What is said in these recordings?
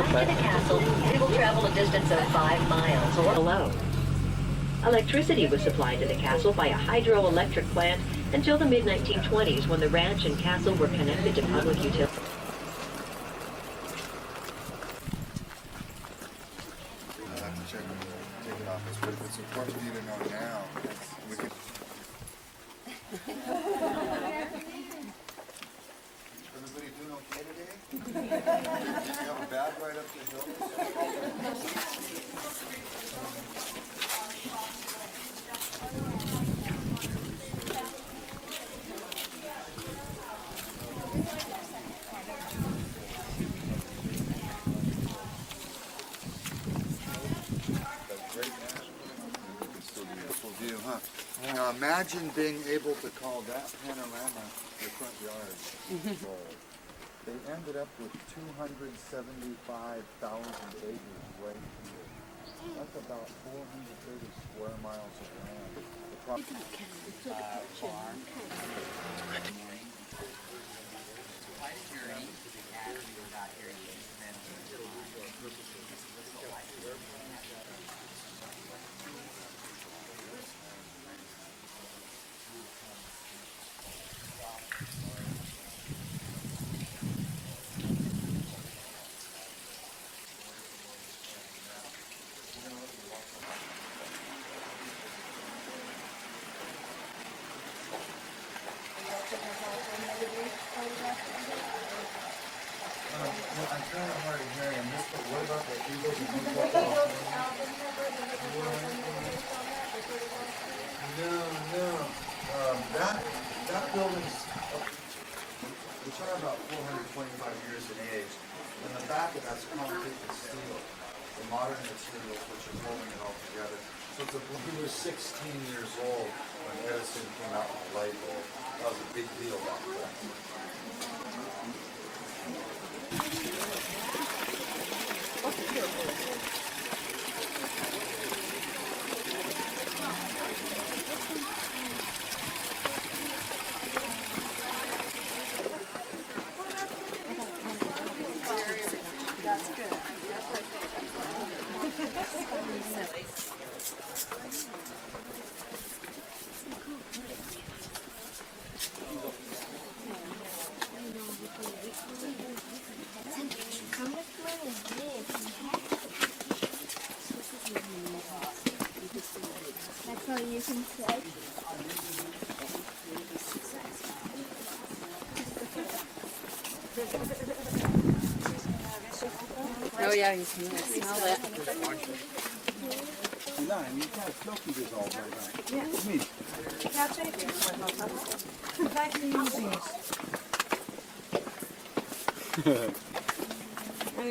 To the castle, it will travel a distance of 5 miles or below. Electricity was supplied to the castle by a hydroelectric plant until the mid-1920s when the ranch and castle were connected to public utilities. I'll have to check on the ticket office, but if it's important for you to know now, we could... Everybody doing okay today? You have a bad ride up the hill? Now imagine being able to call that panorama your front yard. They ended up with 275,000 acres right here. That's about 430 square miles of land. I'm kind of hard of hearing. What about the eagles and No. That building's, we're talking about 425 years in age. And the back of that's concrete and steel. The modern materials which are holding it all together. So he was 16 years old when Edison came out with the light bulb. That was a big deal back then. That's all you can say. Oh yeah, you can smell it. No, I mean, you can't still keep this all right now. Yeah. Me.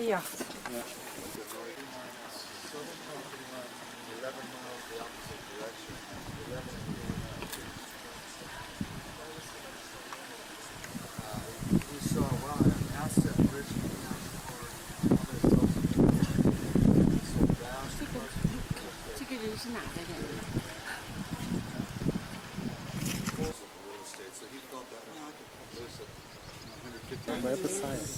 Yeah. Right beside it.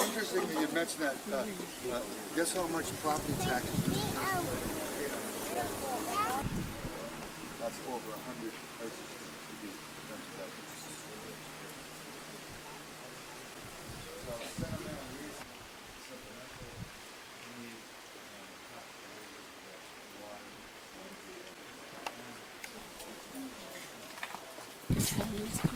Interesting that you mentioned that. Guess how much property taxes? That's over 100 places to be sentimental reason.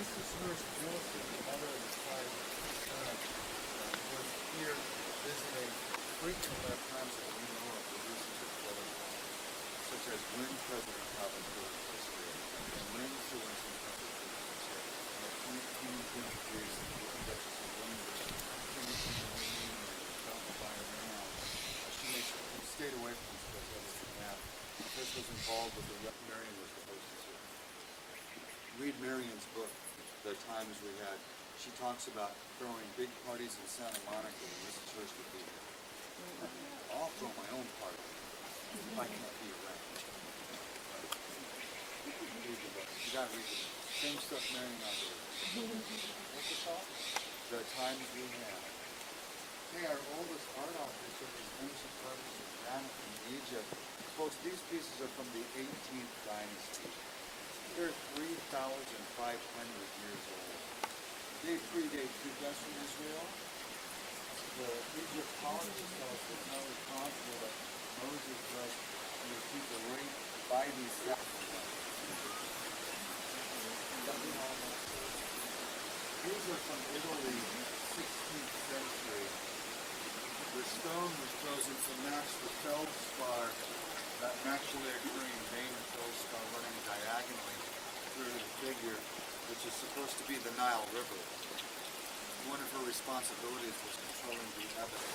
Mrs. Hearst Castle, the mother of the five sons, was here visiting frequently at times that we know of, the reasons of political, such as when President Clinton was history, and when Sir Winston Churchill was history, and when King James and the Duchess of Windsor, King Charles by now. She stayed away from this president because was involved with the Marion was the hostess here. Read Marion's book, The Times We Had. She talks about throwing big parties in Santa Monica when Mrs. Hearst would be here. I'll throw my own party. I can't be around. Read the book. You gotta read the book. Same stuff Marion on there. What's it called? The Times We Had. Hey, our oldest art objects are these ancient carvings of granite from Egypt. Folks, these pieces are from the 18th dynasty. They're 3,500 years old. They predate Judas from Israel. The Egyptologists tell us that how it's possible that Moses was and the people right by these sacrifices. These are from Italy, 16th century. The stone was chosen to match the feldspar, that naturally occurring vein of feldspar running diagonally through the figure, which is supposed to be the Nile River. One of her responsibilities was controlling the evidence.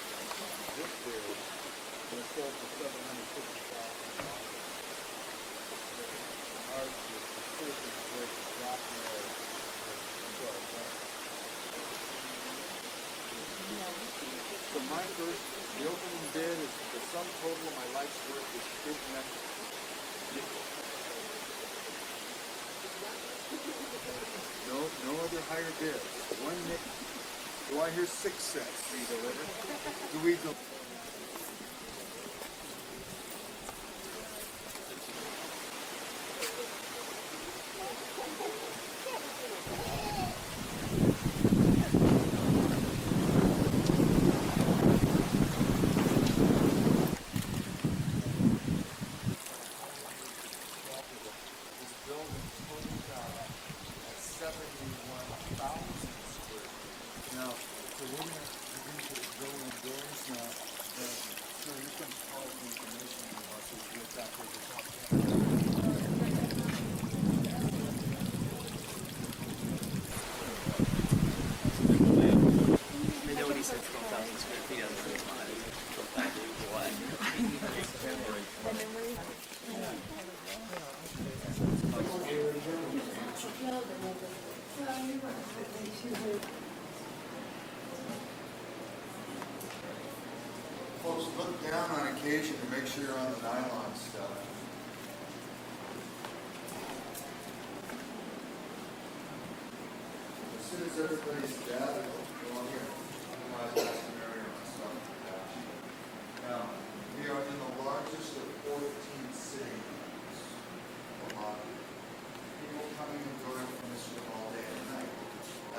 This bid was sold for $750,000. Ours was the surface with black nails. So my first, the opening bid is the sum total of my life's work is bid next. No other higher bid. One nick. Do I hear 6 cents? Do we deliver? Do we deliver? Now, so we're going to begin to go indoors now. So you can call the information you want to get back to the top. I know when he said 12,000 square feet, I was like, come on, 12,000 what? Folks, look down on occasion to make sure you're on the nylon stuff. As soon as everybody's gathered, go on here. Otherwise, ask an area on stuff like that. Now, we are in the largest of 14 cities of hockey. People coming and going from this room all day and night.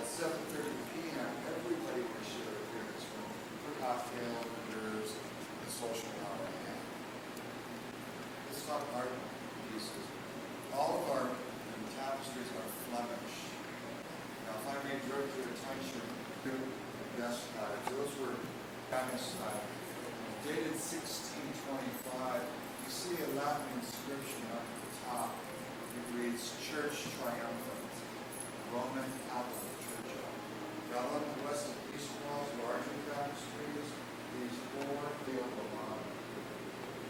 At 7:30 p.m., everybody will share here in this room for cocktail, beers, and social hour. It's not art pieces. All of our tapestries are Flemish. Now, if I may direct your attention Italian style. Dated 1625. You see a Latin inscription up at the top. It reads Church Triumphant, Roman Catholic Church. Down on the west and east walls, larger tapestries, these four field along.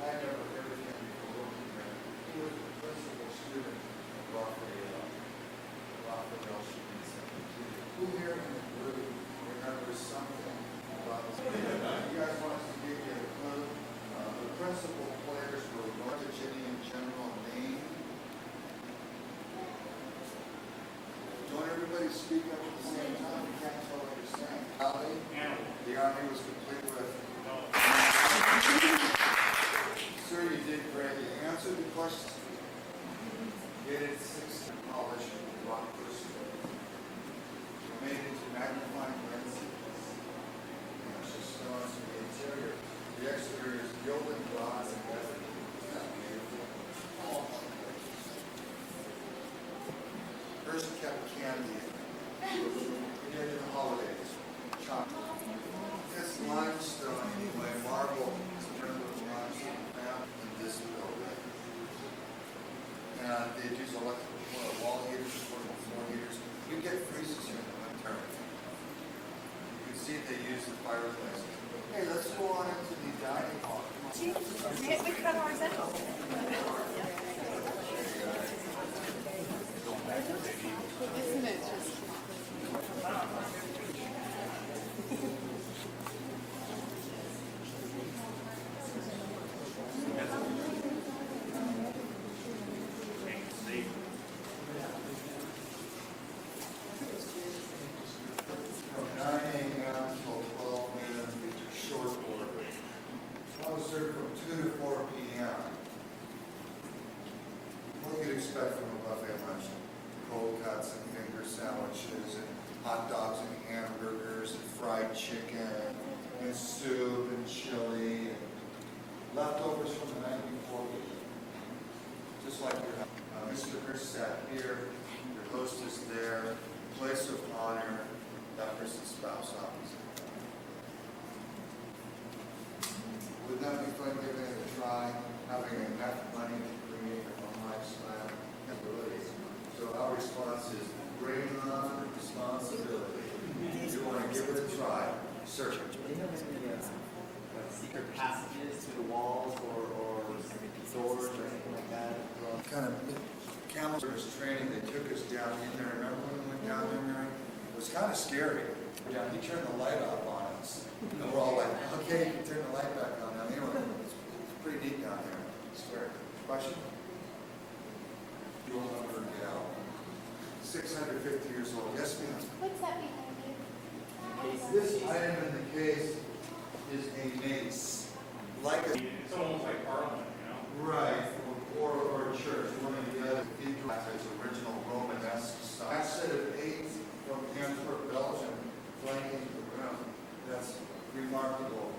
I never heard of him before working there. He was the principal student of Raphael. Raphael should be something to you. Who here in the group remembers something about this? You guys want us to give you a clue? The principal players were North Virginia General Name. Don't everybody speak up at the same time? You can't tell what you're saying. The Army was complete with. Sir, you did great. You answered the question. Dated 16 polished rock crystal. Made into magnifying lenses. Precious stones in the interior. The exterior is gilded glass and leather. Hearst kept candy during the holidays. Chocolate. This limestone, anyway, marble, limestone found in this building. And they use electrical wall heaters, portable floor heaters. You get freezes here in the winter. You can see they use the fireplace. Hey, let's go on into the dining hall. We cut ours out. Isn't it just? From 9 a.m. till 12 noon, short order. I was served from 2 to 4 p.m. What you'd expect from a buffet lunch. Cold cuts and finger sandwiches and hot dogs and hamburgers and fried chicken and soup and chili and leftovers from the night before. Just like your Mr. Hearst sat here, your host is there, place of honor, that person's spouse opposite. Would that be fun giving it a try, having enough money to create your own lifestyle? Abilities. So our response is bring on responsibility. You want to give it a try, search it. Do you have any secret passages to the walls or doors or anything like that? Kind of camel service training, they took us down in there. Remember when we went down there, Mary? It was kind of scary. Down, he turned the light off on us. And we're all like, okay, you can turn the light back on now. Anyway, it's pretty neat down there. Scary. Question? You'll never get out. 650 years old. Yes, ma'am. What's that behind you? This item in the case is a mace. Like a... It's almost like Parliament, you know? Right, or a church, one of the other cathedral has its original Romanesque style. A set of 8 from Antwerp, Belgium, flanking the rim. That's remarkable.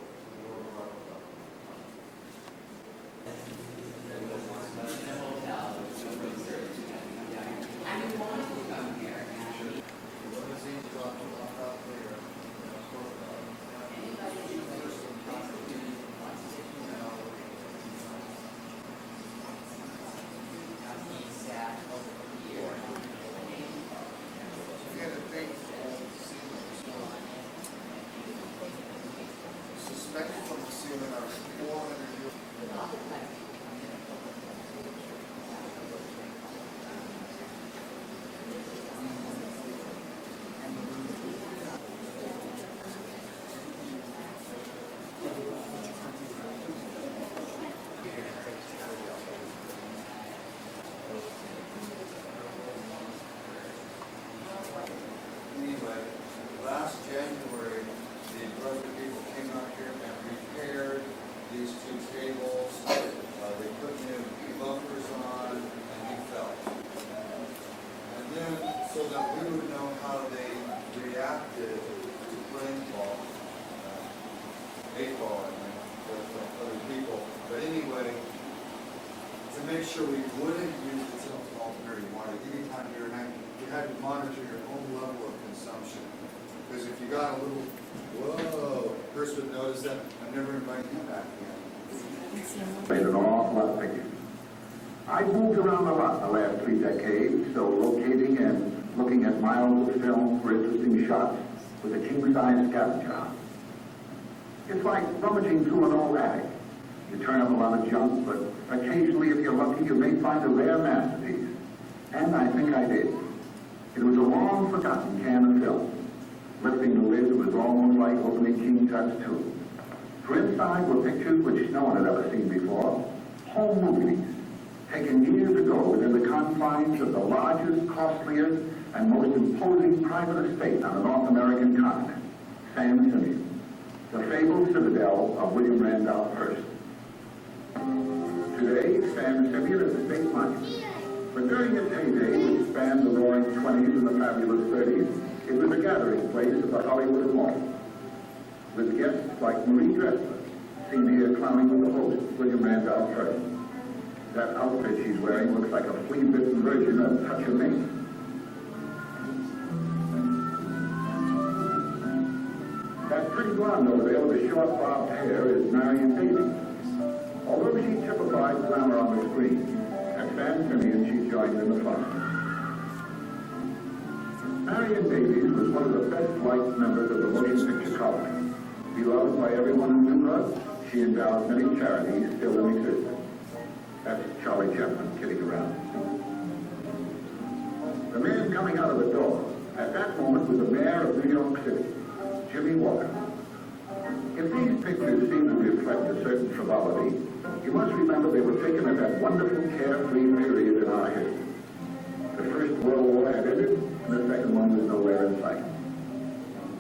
Suspended from the ceiling are 400 years. Anyway, last January, the brother people came out here and repaired these 2 tables. They put new bumpers on, and he fell. And then, so that we would know how they reacted to playing ball, 8 ball, I mean, with other people. But anyway, to make sure we wouldn't use the self-fault very wide, anytime you're night, you had to monitor your own level of consumption. Because if you got a little, whoa, Hearst would notice that I'm never inviting him back again. Made an awful lot of pictures. I've moved around a lot in the last 3 decades, so locating and looking at miles of film for interesting shots with a king-size scavenger hunt. It's like rummaging through an old attic. You turn up a lot of junk, but occasionally, if you're lucky, you may find a rare masterpiece. And I think I did. It was a long-forgotten can of film. Lifting the lid was almost like opening King Tut's tube. For inside were pictures which no one had ever seen before. Home movies, taken years ago within the confines of the largest, costliest, and most imposing private estate on the North American continent, San Simeon, the fabled citadel of William Randolph Hearst. Today, San Simeon is a state monument. But during its heyday, which spanned the roaring 20s and the fabulous 30s, it was a gathering place of the Hollywood of Malta, with guests like Marie Dressler, seen here clowning with the host, William Randolph Hearst. That outfit she's wearing looks like a flea-bitten version of Touch of Me. That pretty blonde over there with the short bobbed hair is Marion Davies. Although she typified glamour on the screen, at San Simeon she joined in the fun. Marion Davies was one of the best-liked members of the motion picture colony. Beloved by everyone who knew her, she endowed many charities still in existence. That's Charlie Chaplin kidding around. The man coming out of the door at that moment was the mayor of New York City, Jimmy Walker. If these pictures seem to reflect a certain frivolity, you must remember they were taken at that wonderful carefree period in our history. The First World War had ended, and the second one was nowhere in sight.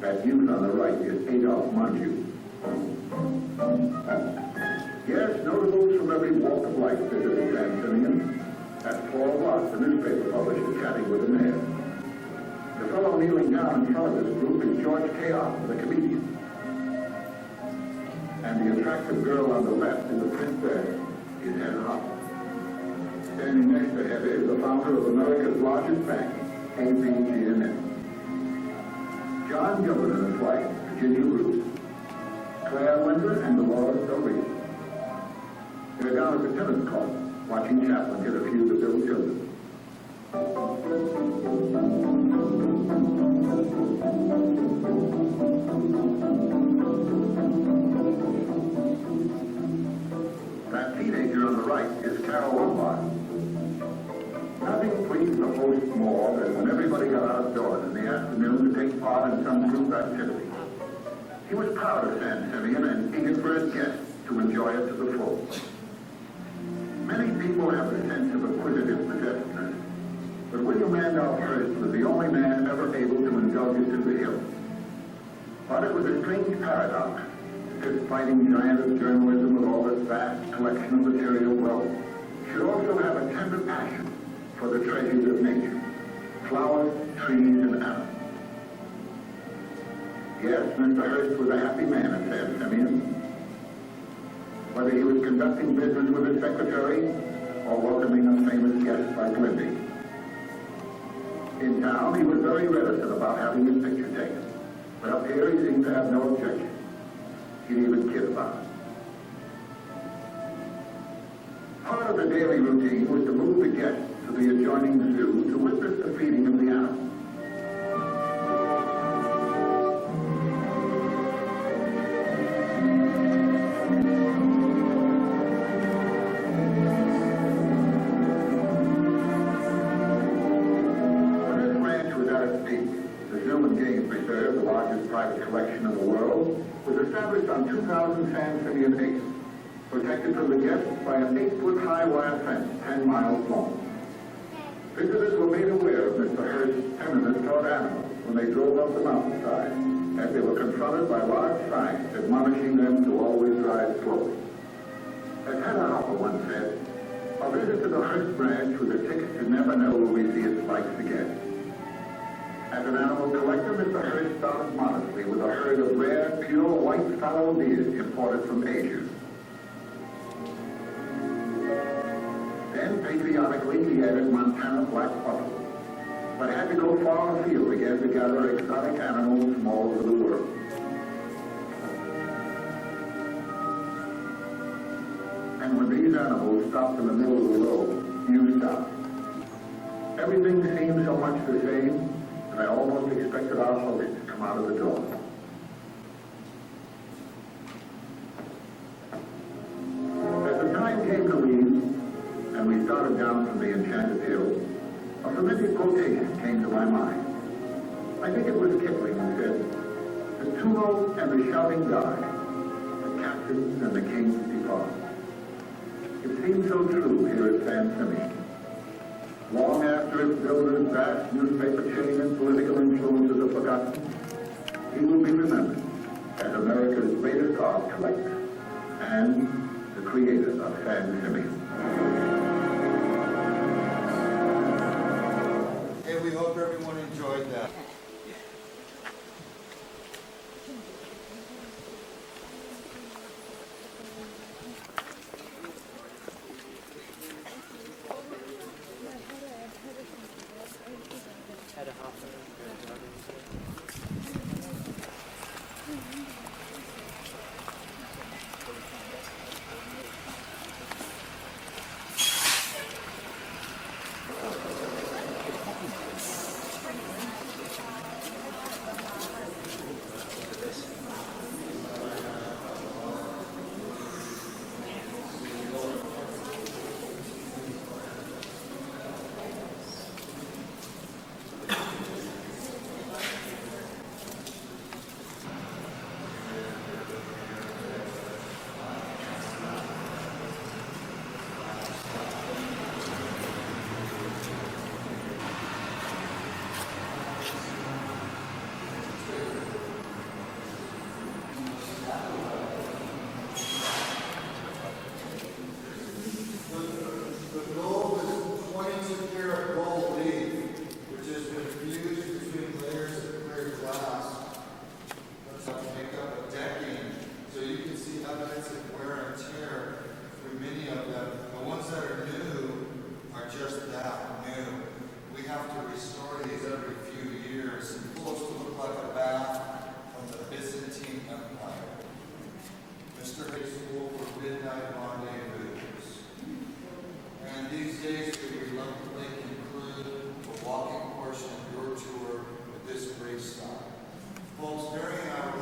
That youth on the right is Adolphe Monjou. Yes, notables from every walk of life visited San Simeon. At 4 o'clock, the newspaper publisher chatting with the mayor. The fellow kneeling down in front of this group is George K. Ott, the comedian. And the attractive girl on the left is the princess, is Heather Hopper. Standing next to Heather is the founder of America's largest bank, KPG&M. John Gilbert and his wife, Virginia Root, Claire Winder, and Dolores Del Rio. They're down at the tennis court, watching Chaplin hit a few of the little children. That teenager on the right is Carol Lombard. Nothing pleased the host more than when everybody got outdoors in the afternoon to take part in some group activity. He was proud of San Simeon and eager for his guests to enjoy it to the full. Many people have a sense of acquisitive possessiveness, but William Randolph Hearst was the only man ever able to indulge it to the hilt. But it was a strange paradox. This fighting giant of journalism with all its vast collection of material wealth should also have a tender passion for the treasures of nature, flowers, trees, and animals. Yes, Mr. Hearst was a happy man at San Simeon. Whether he was conducting business with his secretary or welcoming a famous guest like Lindy. In town, he was very reticent about having his picture taken, but up here he seemed to have no objection. He'd even kid about it. Part of the daily routine was to move the guests to the adjoining zoo to witness the feeding of the animals. Private collection in the world, was established on 2,000 San Simeon acres, protected from the guests by an 8-foot-high wire fence 10 miles long. Visitors were made aware of Mr. Hearst's tenderness toward animals when they drove up the mountainside, as they were confronted by large signs admonishing them to always drive slowly. As Heather Hopper once said, a visit to the Hearst Ranch was a ticket to never know will we see its likes again. As an animal collector, Mr. Hearst started modestly with a herd of rare, pure white fallow deer imported from Asia. Then, patriotically, he added Montana black buffalo, but had to go far afield again to gather exotic animals from all over the world. And when these animals stopped in the middle of the road, you stopped. Everything seemed so much the same, and I almost expected our host to come out of the door. As the time came to leave, and we started down from the enchanted hill, a familiar quotation came to my mind. I think it was Kipling who said, "The tumult and the shouting die, the captains and the kings depart." It seems so true here at San Simeon. Long after its builder's vast newspaper chain and political influences are forgotten, he will be remembered as America's greatest art collector and the creator of San Simeon. Hey, we hope everyone enjoyed that. Folks, during our